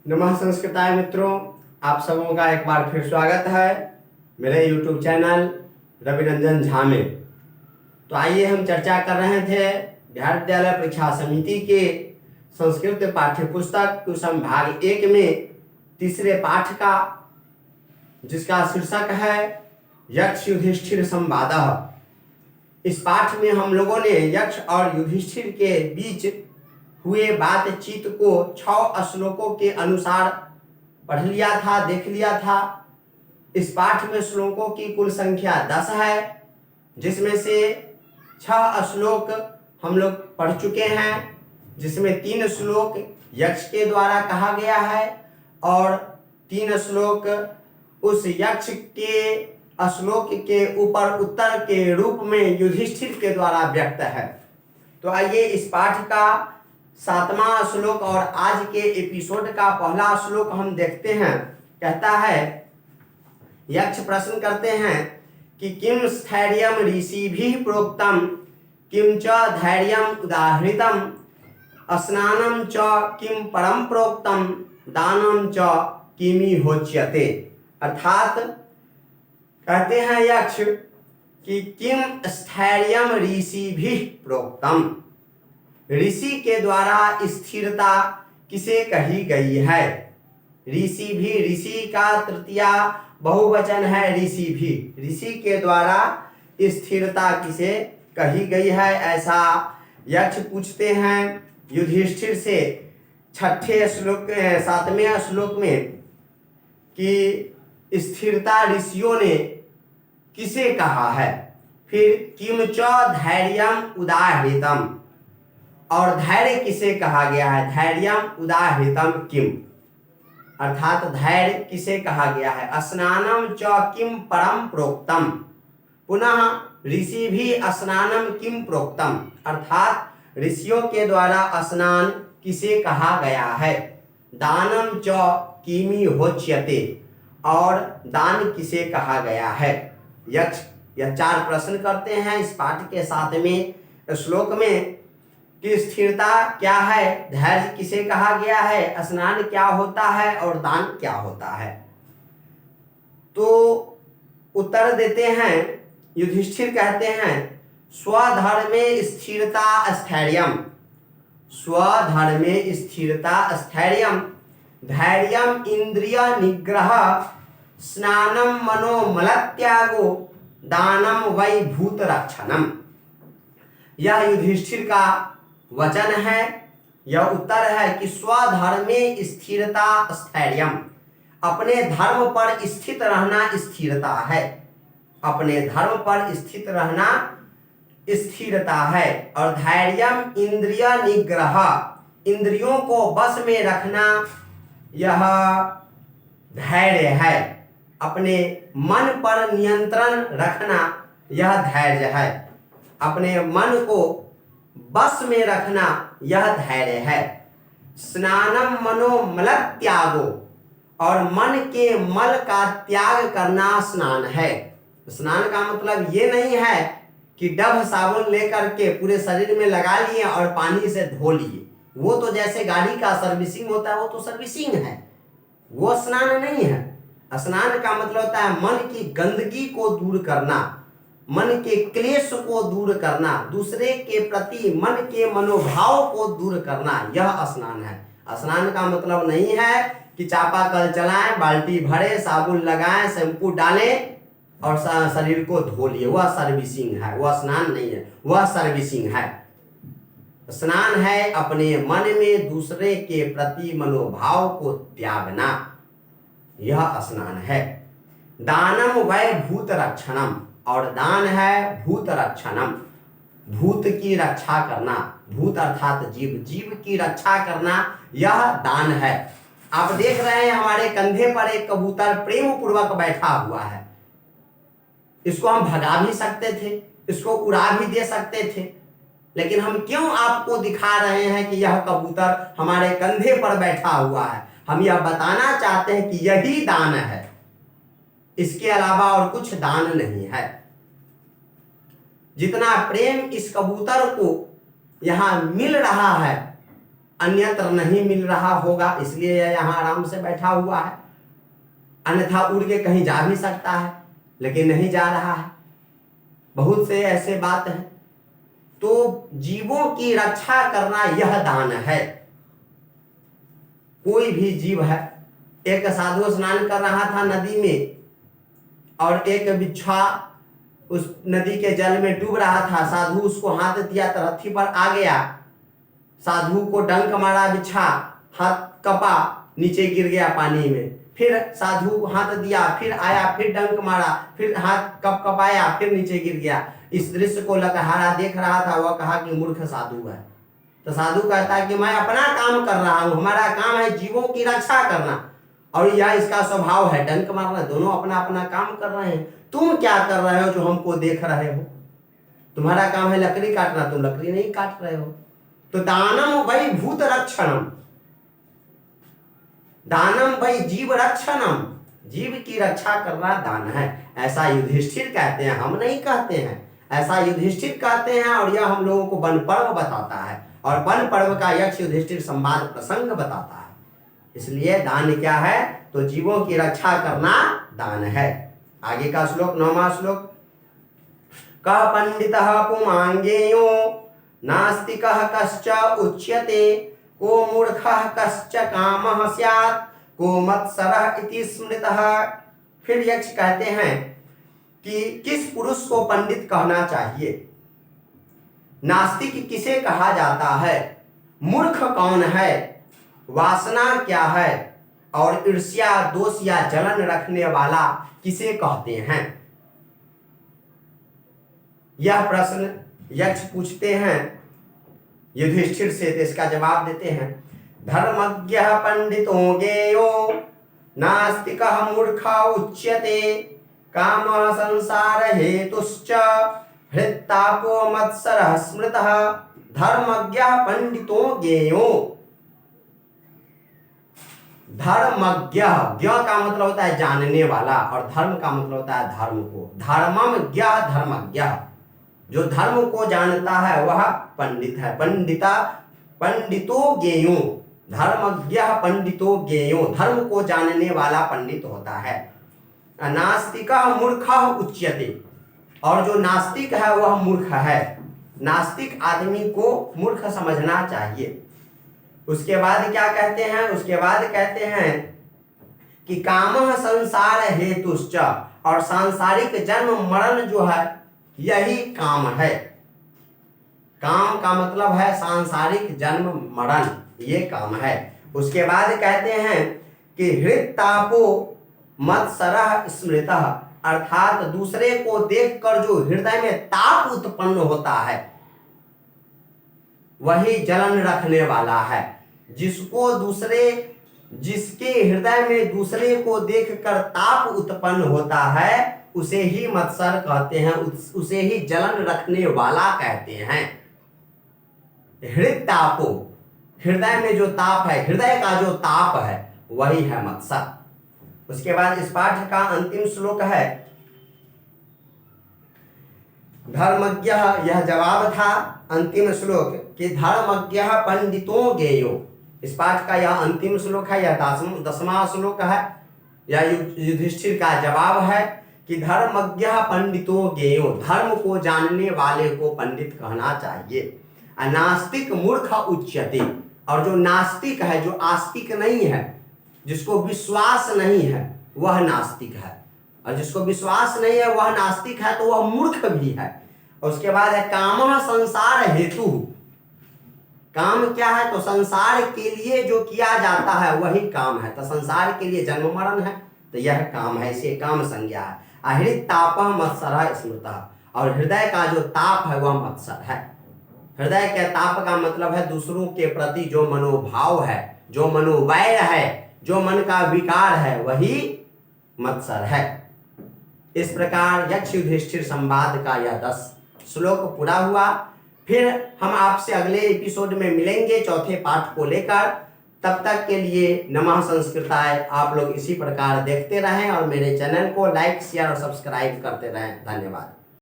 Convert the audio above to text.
नमः संस्कृताय मित्रों, आप सबों का एक बार फिर स्वागत है मेरे YouTube चैनल रवि रंजन झा में। तो आइए हम चर्चा कर रहे थे बिहार विद्यालय परीक्षा समिति के संस्कृत पाठ्य पुस्तक संभाग 1 में तीसरे पाठ का, जिसका शीर्षक है यक्ष युधिष्ठिर संवादः। इस पाठ में हम लोगों ने यक्ष और युधिष्ठिर के बीच हुए बातचीत को 6 श्लोकों के अनुसार पढ़ लिया था, देख लिया था। इस पाठ में श्लोकों की कुल संख्या 10 है, जिसमें से 6 श्लोक हम लोग पढ़ चुके हैं, जिसमें 3 श्लोक यक्ष के द्वारा कहा गया है और 3 श्लोक उस यक्ष के श्लोक के ऊपर उत्तर के रूप में युधिष्ठिर के द्वारा व्यक्त है। तो आइए इस पाठ का 7वां श्लोक और आज के एपिसोड का पहला श्लोक हम देखते हैं। कहता है, यक्ष प्रश्न करते हैं कि किम स्थैर्यम ऋषिभिः प्रोक्तम किम च धैर्यम उदाहृतम स्नानम च किम परम प्रोक्तम दानम च किमि होच्यते। अर्थात कहते हैं यक्ष कि किम स्थैर्यम ऋषिभिः प्रोक्तम, ऋषि के द्वारा स्थिरता किसे कही गई है। ऋषि भी, ऋषि का तृतीया बहुवचन है ऋषि भी, ऋषि के द्वारा स्थिरता किसे कही गई है, ऐसा यक्ष पूछते हैं युधिष्ठिर से 6ठे श्लोक 7वें श्लोक में कि स्थिरता ऋषियों ने किसे कहा है। फिर किम च धैर्यम उदाहृतम, और धैर्य किसे कहा गया है। धैर्यम उदाहृतम किम, अर्थात धैर्य किसे कहा गया है। स्नानम च किम परम प्रोक्तम, पुनः ऋषि भी स्नानम किम प्रोक्तम, अर्थात ऋषियों के द्वारा स्नान किसे कहा गया है। दानम च किमि होच्यते, और दान किसे कहा गया है। यक्ष यह 4 प्रश्न करते हैं इस पाठ के 7वें श्लोक में कि स्थिरता क्या है, धैर्य किसे कहा गया है, स्नान क्या होता है और दान क्या होता है। तो उत्तर देते हैं युधिष्ठिर, कहते हैं स्वधर्मे स्थिरता स्थैर्यम, स्वधर्मे स्थिरता स्थैर्यम धैर्यम इंद्रिय निग्रह स्नानम मनोमलत्यागो दानम वै भूत रक्षणम। यह युधिष्ठिर का वचन है, यह उत्तर है कि स्वधर्मे स्थिरता स्थैर्यम, अपने धर्म पर स्थित रहना स्थिरता है, अपने धर्म पर स्थित रहना स्थिरता है। और धैर्यम इंद्रिय निग्रह, इंद्रियों को बस में रखना यह धैर्य है, अपने मन पर नियंत्रण रखना यह धैर्य है, अपने मन को बस में रखना यह धैर्य है। स्नानम मनोमल त्यागो, और मन के मल का त्याग करना स्नान है। स्नान का मतलब ये नहीं है कि डब साबुन लेकर के पूरे शरीर में लगा लिए और पानी से धो लिए, वो तो जैसे गाड़ी का सर्विसिंग होता है वो तो सर्विसिंग है, वो स्नान नहीं है। स्नान का मतलब होता है मन की गंदगी को दूर करना, मन के क्लेश को दूर करना, दूसरे के प्रति मन के मनोभाव को दूर करना, यह स्नान है। स्नान का मतलब नहीं है कि चापाकल चलाएं, बाल्टी भरे, साबुन लगाएं, शैम्पू डालें और शरीर को धो लिए, वह सर्विसिंग है, वह स्नान नहीं है, वह सर्विसिंग है। स्नान है अपने मन में दूसरे के प्रति मनोभाव को त्यागना, यह स्नान है। दानम वै भूत रक्षणम, और दान है भूत रक्षणम, भूत की रक्षा करना, भूत अर्थात जीव, जीव की रक्षा करना यह दान है। आप देख रहे हैं हमारे कंधे पर एक कबूतर प्रेम पूर्वक बैठा हुआ है, इसको हम भगा भी सकते थे, इसको उड़ा भी दे सकते थे, लेकिन हम क्यों आपको दिखा रहे हैं कि यह कबूतर हमारे कंधे पर बैठा हुआ है। हम यह बताना चाहते हैं कि यही दान है, इसके अलावा और कुछ दान नहीं है। जितना प्रेम इस कबूतर को यहाँ मिल रहा है अन्यत्र नहीं मिल रहा होगा, इसलिए यह यहाँ आराम से बैठा हुआ है। अन्यथा उड़ के कहीं जा भी सकता है, लेकिन नहीं जा रहा है। बहुत से ऐसे बात हैं। तो जीवों की रक्षा करना यह दान है। कोई भी जीव है, एक साधु स्नान कर रहा था नदी में, और एक बिच्छा उस नदी के जल में डूब रहा था। साधु उसको हाथ दिया, तरथी पर आ गया, साधु को डंक मारा, बिच्छा हाथ कपा, नीचे गिर गया पानी में। फिर साधु हाथ दिया, फिर आया, फिर डंक मारा, फिर हाथ कपाया, फिर नीचे गिर गया। इस दृश्य को लकहारा देख रहा था। वह कहा कि मूर्ख साधु है। तो साधु कहता है कि मैं अपना काम कर रहा हूं, हमारा काम है जीवों की रक्षा करना, और यह इसका स्वभाव है डंक मारना। दोनों अपना अपना काम कर रहे हैं। तुम क्या कर रहे हो जो हमको देख रहे हो? तुम्हारा काम है लकड़ी काटना, तुम लकड़ी नहीं काट रहे हो। तो दानम वै भूत रक्षणम, दानम वै जीव रक्षणम, जीव की रक्षा करना दान है। ऐसा युधिष्ठिर कहते हैं, हम नहीं कहते हैं। ऐसा युधिष्ठिर कहते हैं, और यह हम लोगों को वन पर्व बताता है, और वन पर्व का यक्ष युधिष्ठिर संवाद प्रसंग बताता है। इसलिए दान क्या है? तो जीवों की रक्षा करना दान है। आगे का श्लोक, 9वां श्लोक। कः पंडितः पुमांगेयो नास्तिकः कश्च उच्यते, को मूर्खः कश्च कामः स्यात्, को मत्सरः इति स्मृतः। फिर यक्ष कहते हैं कि किस पुरुष को पंडित कहना चाहिए, नास्तिक किसे कहा जाता है, मूर्ख कौन है, वासना क्या है, और ईर्ष्या, दोष या जलन रखने वाला किसे कहते हैं। यह प्रश्न यक्ष पूछते हैं युधिष्ठिर से। तो इसका जवाब देते हैं, धर्मज्ञः पंडितो ज्ञेयो नास्तिकः मूर्खः उच्यते, कामः संसार हेतुश्च हृत्तापो मत्सरः स्मृतः। धर्मज्ञः पंडितो ज्ञेयो, धर्मज्ञ, ज्ञ का मतलब होता है जानने वाला, और धर्म का मतलब होता है धर्म को। धर्मम ज्ञ धर्मज्ञ, जो धर्म को जानता है वह पंडित है। पंडिता पंडितो ज्ञेयो, धर्मज्ञ पंडितो ज्ञेयो, धर्म को जानने वाला पंडित होता है। नास्तिकः मूर्खः उच्यते, और जो नास्तिक है वह मूर्ख है। नास्तिक आदमी को मूर्ख समझना चाहिए। उसके बाद क्या कहते हैं? उसके बाद कहते हैं कि कामः संसार हेतुश्च, और सांसारिक जन्म मरण जो है यही काम है। काम का मतलब है सांसारिक जन्म मरण, ये काम है। उसके बाद कहते हैं कि हृत्तापो मत्सरः स्मृतः, अर्थात दूसरे को देखकर जो हृदय में ताप उत्पन्न होता है वही जलन रखने वाला है। जिसके हृदय में दूसरे को देखकर ताप उत्पन्न होता है उसे ही मत्सर कहते हैं, उसे ही जलन रखने वाला कहते हैं। हृत्तापो, हृदय में जो ताप है, हृदय का जो ताप है वही है मत्सर। उसके बाद इस पाठ का अंतिम श्लोक है धर्मज्ञ, यह जवाब था अंतिम श्लोक कि धर्मज्ञ पंडितो ज्ञेयो। इस पाठ का यह अंतिम श्लोक है, यह 10वां श्लोक है। यह युधिष्ठिर का जवाब है कि धर्मज्ञ पंडितो ज्ञेयो, धर्म को जानने वाले को पंडित कहना चाहिए। नास्तिक मूर्ख उच्यते, और जो नास्तिक है, जो आस्तिक नहीं है, जिसको विश्वास नहीं है वह नास्तिक है, और जिसको विश्वास नहीं है वह नास्तिक है, तो वह मूर्ख भी है। और उसके बाद है कामः संसार हेतु। काम क्या है? तो संसार के लिए जो किया जाता है वही काम है। तो संसार के लिए जन्म मरण है, तो यह काम है, इसे काम संज्ञा है। हृत्तापः मत्सरः स्मृतः, और हृदय का जो ताप है वह मत्सर है। हृदय के ताप का मतलब है दूसरों के प्रति जो मनोभाव है, जो मनोवैर है, जो मन का विकार है, वही मत्सर है। इस प्रकार यक्ष युधिष्ठिर संवाद का यह 10 श्लोक पूरा हुआ। फिर हम आपसे अगले एपिसोड में मिलेंगे चौथे पाठ को लेकर। तब तक के लिए नमः संस्कृताय। आप लोग इसी प्रकार देखते रहें और मेरे चैनल को लाइक, शेयर और सब्सक्राइब करते रहें। धन्यवाद।